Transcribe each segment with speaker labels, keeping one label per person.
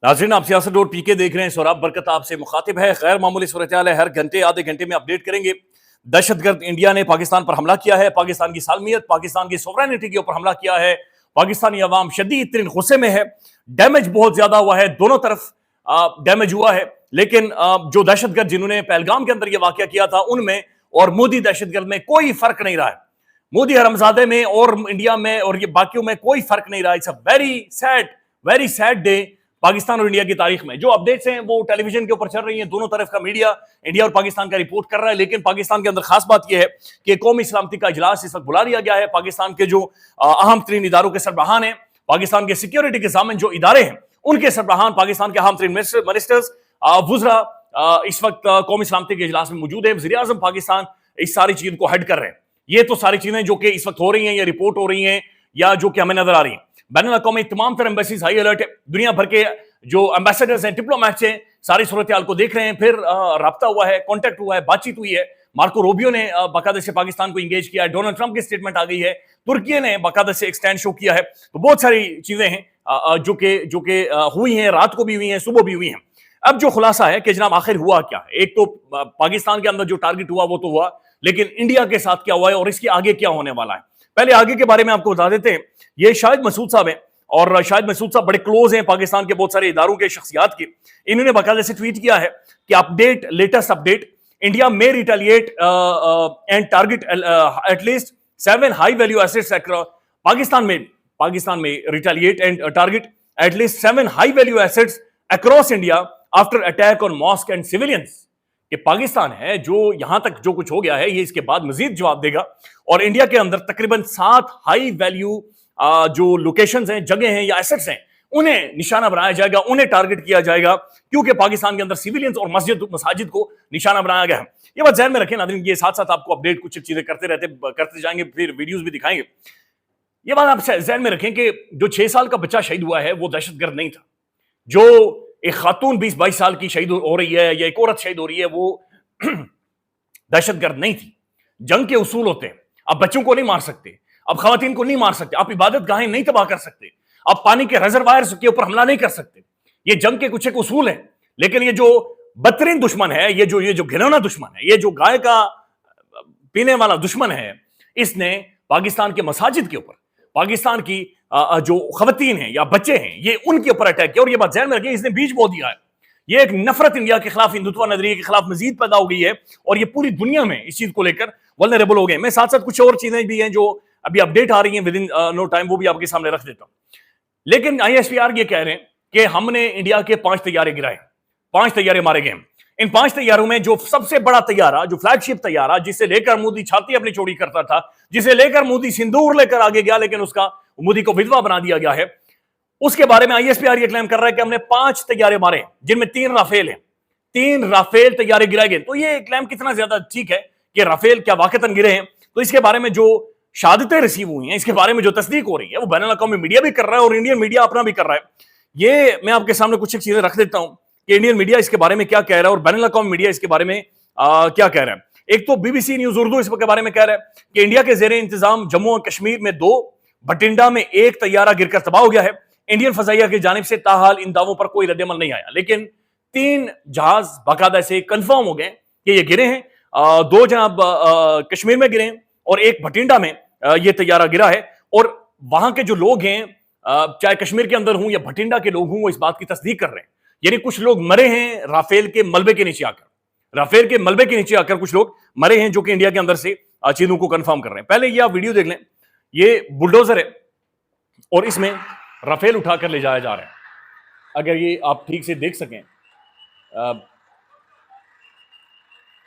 Speaker 1: नाज़रीन, आप सियासत डॉट पीके देख रहे हैं। सोराब बरकत आपसे मुखातिब है। गैर मामूली सूरत-ए-हाल है, हर घंटे आधे घंटे में अपडेट करेंगे। दहशतगर्द इंडिया ने पाकिस्तान पर हमला किया है, पाकिस्तान की सालमियत, पाकिस्तान की सोवरेनिटी के ऊपर हमला किया है। पाकिस्तानी अवाम शदीद तरीन गुस्से में है, डैमेज बहुत ज्यादा हुआ है, दोनों तरफ डैमेज हुआ है। लेकिन जो दहशतगर्द जिन्होंने पहलगाम के अंदर यह वाकया किया था, उनमें और मोदी दहशतगर्द में कोई फर्क नहीं रहा है। मोदी हरमजादे में और इंडिया में और ये बाकियों में कोई फर्क नहीं रहा। It's a very sad day Pakistan और इंडिया की तारीख में। जो अपडेट्स हैं वो टेलीविजन के ऊपर चल रही हैं, दोनों तरफ का मीडिया इंडिया और पाकिस्तान का रिपोर्ट कर रहा है। लेकिन पाकिस्तान के अंदर खास बात यह है कि कौमी सलामती का इजलास इस वक्त बुला लिया गया है। पाकिस्तान के जो अहम तरीन इदारों के सरबराहान हैं, पाकिस्तान के सिक्योरिटी के सामने जो इदारे हैं उनके सरबराहान, पाकिस्तान के अहम तरीन मिनिस्टर्स, वुज़रा इस वक्त कौमी सलामती के इजलास में मौजूद है। वज़ीर आज़म पाकिस्तान इस सारी चीज को हेड कर रहे हैं। ये तो सारी चीजें जो कि इस वक्त हो रही हैं या रिपोर्ट हो रही हैं या जो कि हमें नजर आ रही हैं। बैनुल-अक़वामी तमाम तरह एम्बेसीज हाई अलर्ट है। दुनिया भर के जो एम्बेसडर्स हैं, डिप्लोमैट्स हैं, सारी सूरत हाल को देख रहे हैं। फिर राब्ता हुआ है, कॉन्टैक्ट हुआ है, बातचीत हुई है। मार्को रूबियो ने बाकायदा से पाकिस्तान को इंगेज किया है। डोनाल्ड ट्रंप की स्टेटमेंट आ गई है। तुर्की ने बाकायदा से एक स्टैंड शो किया है। तो बहुत सारी चीजें हैं जो कि हुई हैं, रात को भी हुई हैं, सुबह भी हुई हैं। अब जो खुलासा है कि जनाब आखिर हुआ क्या है, एक तो पाकिस्तान के अंदर जो टारगेट हुआ वो तो हुआ, लेकिन इंडिया के साथ क्या हुआ है और इसके आगे क्या होने वाला है। पहले आगे के बारे में आपको बता देते हैं। ये शाहिद मसूद साहब हैं और शाहिद मसूद साहब बड़े क्लोज हैं पाकिस्तान के बहुत सारे इदारों के शख्सियात के। इन्होंने बाकायदा से ट्वीट किया है कि लेटेस्ट अपडेट, इंडिया में retaliate and target at least 7 high value assets. Pakistan में retaliate and target at least 7 high value assets across India after attack on mosque and civilians. कि पाकिस्तान है जो यहां तक जो कुछ हो गया है ये इसके बाद मजीद जवाब देगा। और इंडिया के अंदर तकरीबन 7 हाई वैल्यू जो लोकेशंस हैं, जगह हैं या एसेट्स हैं, उन्हें निशाना बनाया जाएगा, उन्हें टारगेट किया जाएगा, क्योंकि पाकिस्तान के अंदर सिविलियंस और मसाजिद को निशाना बनाया गया है। ये बात ध्यान में रखें नाज़रीन। ये साथ साथ आपको अपडेट कुछ चीजें करते जाएंगे, फिर वीडियोस भी दिखाएंगे। ये बात आप ध्यान में रखें कि जो 6 साल का बच्चा शहीद हुआ है वो दहशतगर्द नहीं था। जो एक खातून 20-22 साल की शहीद हो रही है या एक औरत शहीद हो रही है वो दहशतगर्द नहीं थी। जंग के उसूल होते हैं। आप बच्चों को नहीं मार सकते, आप खवातीन को नहीं मार सकते, आप इबादत गाहें नहीं तबाह कर सकते, आप पानी के रिजर्वायर्स के ऊपर हमला नहीं कर सकते। ये जंग के कुछ एक उसूल हैं। लेकिन ये जो बदतरीन दुश्मन है, ये जो घिनौना दुश्मन है, ये जो गाय का पीने वाला दुश्मन है, इसने पाकिस्तान के मसाजिद के ऊपर, पाकिस्तान की जो खवातीन हैं या बच्चे हैं, ये उनके ऊपर अटैक किया। और ये बात ध्यान में रखिए, इसने बीज बो दिया है। ये एक नफरत इंडिया के खिलाफ, हिंदुत्व नजरिए के खिलाफ मजीद पैदा हो गई है और ये पूरी दुनिया में इस चीज को लेकर वल्नरेबल हो गए। मैं साथ साथ कुछ और चीजें भी हैं जो अभी अपडेट आ रही हैं विद इन नो टाइम, वो भी आपके सामने रख देता हूं। लेकिन ISPR ये कह रहे हैं कि हमने इंडिया के 5 तैयारे गिराए, 5 तैयारे मारे गए। इन 5 तैयारों में जो सबसे बड़ा तैयारा, जो फ्लैगशिप तैयारा, जिसे लेकर मोदी छाती अपनी चौड़ी करता था, जिसे लेकर मोदी सिंदूर लेकर आगे गया, लेकिन उसका मोदी को विधवा बना दिया गया है, उसके बारे में ISPR ये क्लेम कर रहा है कि हमने 5 तैयारे मारे हैं, जिनमें 3 राफेल हैं। 3 राफेल तैयारे गिराए गए। तो ये क्लेम कितना ज्यादा ठीक है कि राफेल क्या वाकईतन गिरे हैं? तो इसके बारे में जो शहादतें रिसीव हुई हैं, इसके बारे में जो तस्दीक हो रही है, वो बैनुल-अक़वामी मीडिया भी कर रहा है और इंडियन मीडिया अपना भी कर रहा है। ये मैं आपके सामने कुछ एक चीजें रख देता हूं कि इंडियन मीडिया इसके बारे में क्या कह रहा है और बैनुल-अक़वामी मीडिया इसके बारे में क्या कह रहा है। एक तो BBC न्यूज उर्दू इसके बारे में कह रहा है कि इंडिया के जेर इंतजाम जम्मू और कश्मीर में 2, बठिंडा में 1 तैयारा गिरकर तबाह हो गया है। इंडियन फजाइया की जानिब से ताहाल इन दावों पर कोई रद्द-ए-अमल नहीं आया, लेकिन 3 जहाज बाकायदा से कंफर्म हो गए कि ये गिरे हैं। 2 जनाब कश्मीर में गिरे हैं और 1 बठिंडा में ये तैयारा गिरा है। और वहां के जो लोग हैं, चाहे कश्मीर के अंदर हों या बठिंडा के लोग हों, वो इस बात की तस्दीक कर रहे हैं। यानी कुछ लोग मरे हैं राफेल के मलबे के नीचे आकर, कुछ लोग मरे हैं जो कि इंडिया के अंदर से चीजों को कंफर्म कर रहे हैं। पहले ये आप वीडियो देख लें। ये बुलडोजर है और इसमें राफेल उठाकर ले जाया जा रहा है। अगर ये आप ठीक से देख सकें,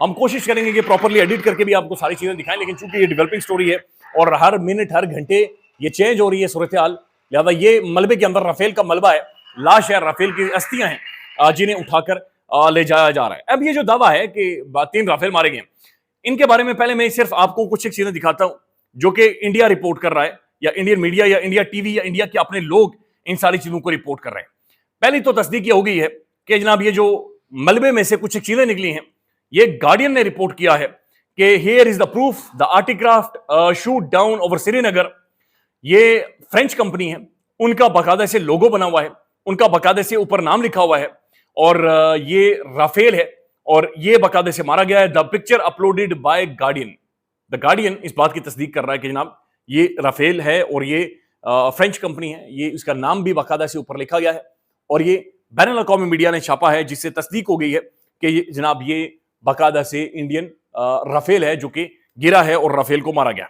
Speaker 1: हम कोशिश करेंगे कि प्रॉपर्ली एडिट करके भी आपको सारी चीजें दिखाएं, लेकिन चूंकि ये डेवलपिंग स्टोरी है और हर मिनट हर घंटे ये चेंज हो रही है सूरत हाल, लिहाजा ये मलबे के अंदर राफेल का मलबा है, लाश है, राफेल की अस्थियां हैं जिन्हें उठाकर ले जाया जा रहा है। अब ये जो दावा है कि 3 राफेल मारे गए, इनके बारे में पहले मैं सिर्फ आपको कुछ एक चीजें दिखाता हूं जो कि इंडिया रिपोर्ट कर रहा है, या इंडियन मीडिया या इंडिया टीवी या इंडिया के अपने लोग इन सारी चीजों को रिपोर्ट कर रहे हैं। पहली तो तस्दीक ये हो गई है कि जनाब ये जो मलबे में से कुछ चीजें निकली हैं, ये गार्डियन ने रिपोर्ट किया है कि here is the proof the aircraft shoot down over Srinagar. ये फ्रेंच कंपनी है, उनका बाकायदा से लोगो बना हुआ है, उनका बाकायदे से ऊपर नाम लिखा हुआ है और ये राफेल है और ये बाकायदे से मारा गया है। The picture uploaded by Guardian, the Guardian इस बात की तस्दीक कर रहा है कि जनाब ये राफेल है और ये फ्रेंच कंपनी है, ये इसका नाम भी बाकायदा से ऊपर लिखा गया है और ये बैनुल अक़वामी मीडिया ने छापा है जिससे तस्दीक हो गई है कि ये जनाब ये बाकायदा से इंडियन राफेल है जो कि गिरा है और राफेल को मारा गया।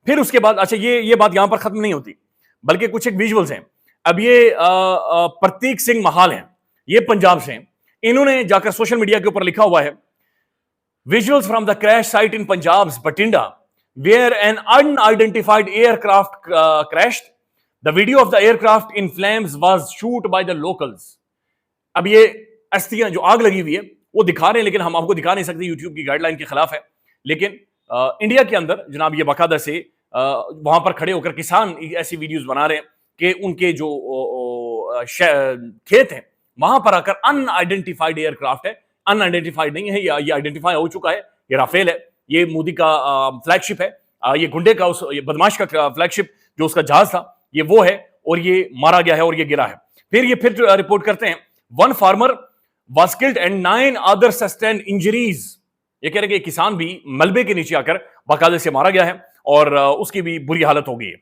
Speaker 1: फिर उसके बाद अच्छा ये बात यहां पर खत्म नहीं होती, बल्कि कुछ एक विजुअल्स हैं। अब ये प्रतीक सिंह महाल हैं, ये पंजाब से हैं। इन्होंने जाकर सोशल मीडिया के ऊपर लिखा हुआ है, visuals from the crash site in Punjab Bathinda where an unidentified aircraft crashed, the video of the aircraft in flames was shot by the locals. अब ये अस्थियां जो आग लगी हुई है वो दिखा रहे हैं, लेकिन हम आपको दिखा नहीं सकते, यूट्यूब की गाइडलाइन के खिलाफ है। लेकिन इंडिया के अंदर जनाब ये बाकायदा से वहां पर खड़े होकर किसान ऐसी वीडियोस बना रहे हैं कि उनके जो खेत हैं वहां पर आकर अनआइडेंटिफाइड एयरक्राफ्ट है, अनआइडेंटिफाइड नहीं है, ये आइडेंटिफाई हो चुका है, ये राफेल है, ये मोदी का फ्लैगशिप है, ये गुंडे का ये बदमाश का फ्लैगशिप जो उसका जहाज था ये वो है और ये मारा गया है और ये गिरा है। फिर रिपोर्ट करते हैं, one farmer was killed and 9 others sustained injuries। ये कह रहे कि किसान भी मलबे के नीचे आकर बाकायदे से मारा गया है और उसकी भी बुरी हालत हो गई है।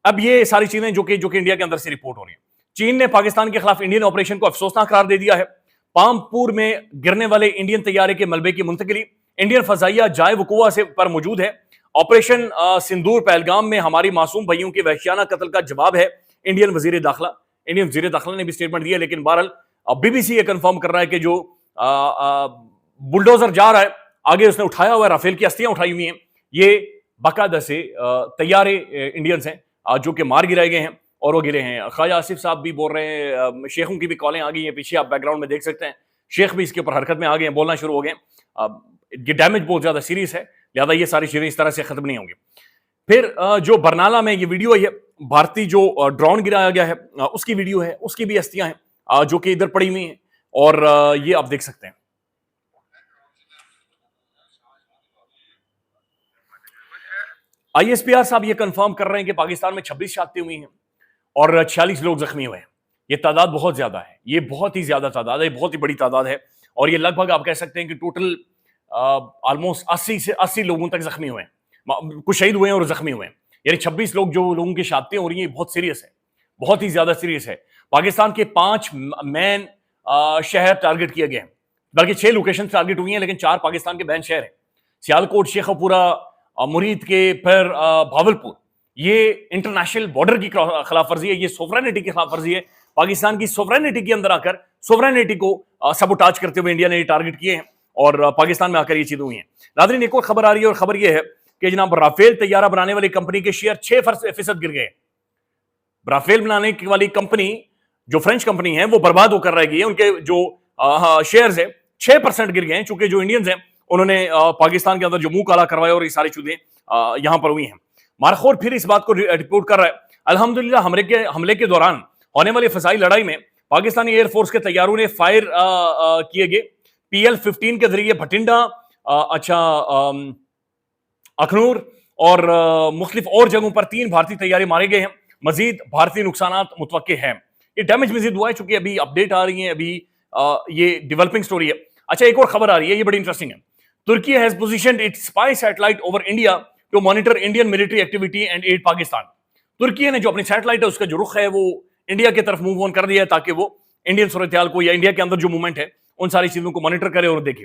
Speaker 1: अब ये सारी चीजें जो कि इंडिया के अंदर से रिपोर्ट हो रही है। चीन ने पाकिस्तान के खिलाफ इंडियन ऑपरेशन को अफसोसनाक करार दे दिया है। पामपुर में गिरने वाले इंडियन तैयारे के मलबे की मुंतकिली इंडियन फजाइया जाए वकुआ से पर मौजूद है। ऑपरेशन सिंदूर पहलगाम में हमारी मासूम भाइयों के वहशियाना कत्ल का जवाब है, इंडियन वजीर दाखिला ने भी स्टेटमेंट दिया। लेकिन बहरहाल बीबीसी ये कंफर्म कर रहा है कि जो बुलडोजर जा रहा है आगे उसने उठाया हुआ है, राफेल की अस्थियां उठाई हुई हैं, ये बाकायदा से तैयारे इंडियंस हैं जो कि मार गिराए गए हैं और वो गिरे हैं। ख्वाजा आसिफ साहब भी बोल रहे हैं, शेखों की भी कॉलें आ गई हैं, पीछे आप बैकग्राउंड में देख सकते हैं, शेख भी इसके ऊपर हरकत में आ गए हैं, बोलना शुरू हो गए। ये डैमेज बहुत ज्यादा सीरियस है, लिहाजा ये सारी चीजें इस तरह से खत्म नहीं होंगी। फिर जो बरनाला में ये वीडियो है, भारतीय जो ड्रोन गिराया गया है उसकी वीडियो है, उसकी भी अस्थियां हैं जो कि इधर पड़ी हुई हैं और ये आप देख सकते हैं। आईएसपीआर साहब ये कंफर्म कर रहे हैं कि पाकिस्तान में 26 शहादतें हुई हैं और 46 लोग जख्मी हुए हैं। ये तादाद बहुत ज्यादा है, ये बहुत ही ज्यादा तादाद है, बहुत ही बड़ी तादाद है और ये लगभग आप कह सकते हैं कि टोटल ऑलमोस्ट 80 से 80 लोगों तक जख्मी हुए हैं, कुछ शहीद हुए हैं और जख्मी हुए हैं। यानी 26 लोग जो लोगों की शहादतें हो रही हैं, बहुत सीरियस है, बहुत ही ज्यादा सीरियस है। पाकिस्तान के 5 मेन शहर टारगेट किए गए हैं, बल्कि 6 लोकेशन टारगेट हुई हैं, लेकिन 4 पाकिस्तान के बहन शहर हैं, सियालकोट, शेखपुरा, मुरीद के, फिर भावलपुर। ये इंटरनेशनल बॉर्डर की खिलाफ वर्जी है, ये सोवरेनिटी की खिलाफ वर्जी है। पाकिस्तान की सोवरेनिटी के अंदर आकर सोवरेनिटी को सबोटाज करते हुए इंडिया ने ये टारगेट किए हैं और पाकिस्तान में आकर ये चीजें हुई हैं। नाज़रीन, एक और खबर आ रही है और खबर ये है कि जनाब राफेल तैयारा बनाने वाली कंपनी के शेयर 6% गिर गए। राफेल बनाने वाली कंपनी जो फ्रेंच कंपनी है वो बर्बाद होकर रह गई है, उनके जो शेयर्स है 6% गिर गए हैं, चूंकि जो इंडियंस हैं उन्होंने पाकिस्तान के अंदर जो मुंह काला करवाया और ये सारी चीजें यहां पर हुई हैं। मारखोर फिर इस बात को रिपोर्ट कर रहा है, अल्हम्दुलिल्लाह हमले के दौरान होने वाली फसाई लड़ाई में पाकिस्तानी एयरफोर्स के तैयारों ने फायर किए गए PL-15 के जरिए भटिंडा, अखनूर और मुख्तलिफ और जगहों पर 3 भारतीय तैयारे मारे गए हैं। मजीद भारतीय नुकसान मुतवक्के हैं। ये डैमेज मजीद हुआ है, चूंकि अभी अपडेट आ रही है, अभी ये डेवलपिंग स्टोरी है। अच्छा, एक और खबर आ रही है, ये बड़ी इंटरेस्टिंग है। Turkey has positioned its spy satellite over India to monitor Indian military activity and aid Pakistan. तुर्की ने जो अपनी सैटेलाइट है उसका जो रुख है वो इंडिया की तरफ मूव ऑन कर दिया है, ताकि वो इंडियन सूरत-ए-हाल को या इंडिया के अंदर जो मूवमेंट है उन सारी चीजों को मॉनिटर करे और देखे।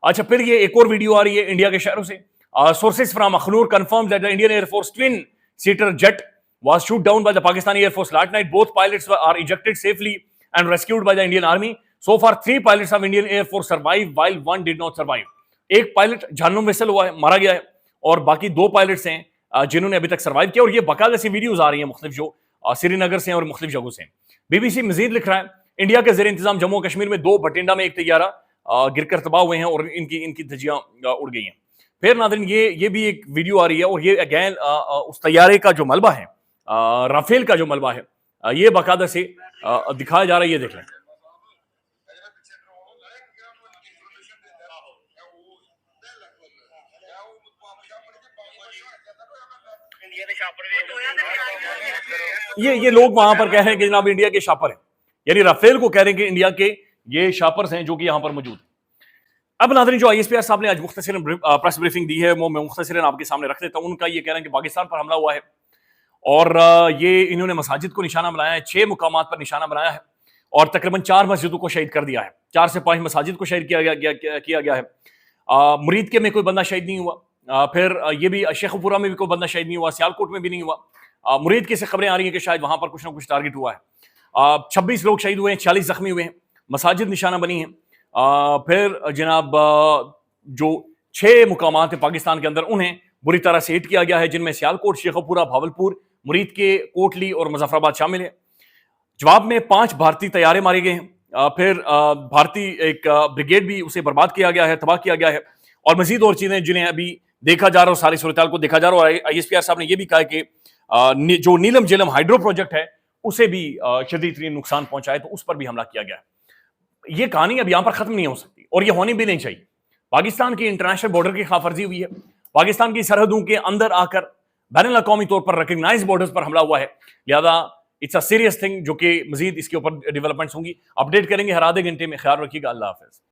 Speaker 1: अच्छा, फिर ये एक और वीडियो आ रही है इंडिया के शहरों से। Sources from Akhnoor confirm that the Indian air force twin seater jet was shoot down by the Pakistani Air Force last night. Both pilots are ejected safely and rescued by the Indian Army. So far, 3 pilots of Indian Air Force survived, while 1 did not survive. एक pilot जहन्नुम में हुआ है, मारा गया है, और बाकी 2 पायलट्स हैं जिन्होंने अभी तक सर्वाइव किया। और ये बाकायदा सी वीडियोज आ रही हैं मुख्तलिफ जो श्रीनगर से और मुख्तलिफ जगहों से। बीबीसी मजीद लिख रहा है, इंडिया के जेर इंतजाम जम्मू कश्मीर में 2 बटिंडा में एक तैयारा गिरकर तबाह हुए हैं और इनकी धज्जियां उड़ गई हैं। फिर नाज़रीन, ये भी एक वीडियो आ रही है और ये अगेन उस तैयारे का जो मलबा है, राफेल का जो मलबा है, ये बाकायदा से दिखाया जा रहा है। ये देख लें, ये लोग वहां पर कह रहे हैं कि जनाब इंडिया के शापर हैं। यानी राफेल को कह रहे हैं कि इंडिया के ये शापर्स हैं जो कि यहां पर मौजूद हैं। अब नाज़रीन, जो आईएसपीआर साहब ने आज मुख्तसरन प्रेस ब्रीफिंग दी है वो मैं मुख्तसरन आपके सामने रख देता हूं। उनका ये कह रहे हैं कि पाकिस्तान पर हमला हुआ है और ये इन्होंने मसाजिद को निशाना बनाया है, 6 मुकामात पर निशाना बनाया है और तकरीबन 4 मस्जिदों को शहीद कर दिया है। 4 से 5 मसाजिद को शहीद किया गया है। मुरीद के में कोई बंदा शहीद नहीं हुआ। फिर ये भी शेखपुरा में भी कोई बंदा शहीद नहीं हुआ, सियालकोट में भी नहीं हुआ। मुरीद की से खबरें आ रही हैं कि शायद वहां पर कुछ ना कुछ टारगेट हुआ है। 26 लोग शहीद हुए हैं, 46 जख्मी हुए हैं, मसाजिद निशाना बनी है। फिर जनाब जो 6 मुकामात हैं पाकिस्तान के अंदर उन्हें बुरी तरह से हिट किया गया है, जिनमें सियालकोट, शेखपुरा, भावलपुर, मुरीद के कोटली और मुजफ्फराबाद शामिल है। जवाब में 5 भारतीय तैयारे मारे गए हैं। फिर भारतीय एक ब्रिगेड भी उसे बर्बाद किया गया है, तबाह किया गया है और मजीद और चीजें जिन्हें अभी देखा जा रहा है, सारी सूरत को देखा जा रहा है। आईएसपीआर साहब ने यह भी कहा कि जो नीलम झेलम हाइड्रो प्रोजेक्ट है उसे भी शदीद नुकसान पहुंचाए, तो उस पर भी हमला किया गया है। यह कहानी अब यहां पर खत्म नहीं हो सकती और यह होनी भी नहीं चाहिए। पाकिस्तान की इंटरनेशनल बॉर्डर की खिलाफ वर्जी हुई है, पाकिस्तान की सरहदों के अंदर आकर बैनुल अक़वामी तौर पर रिकग्नाइज बॉर्डर्स पर हमला हुआ है। लिहाजा इट्स अ सीरियस थिंग, जो कि मजीद इसके ऊपर डेवलपमेंट्स होंगी, अपडेट करेंगे हर आधे घंटे में। ख्याल रखिएगा। अल्लाह हाफिज।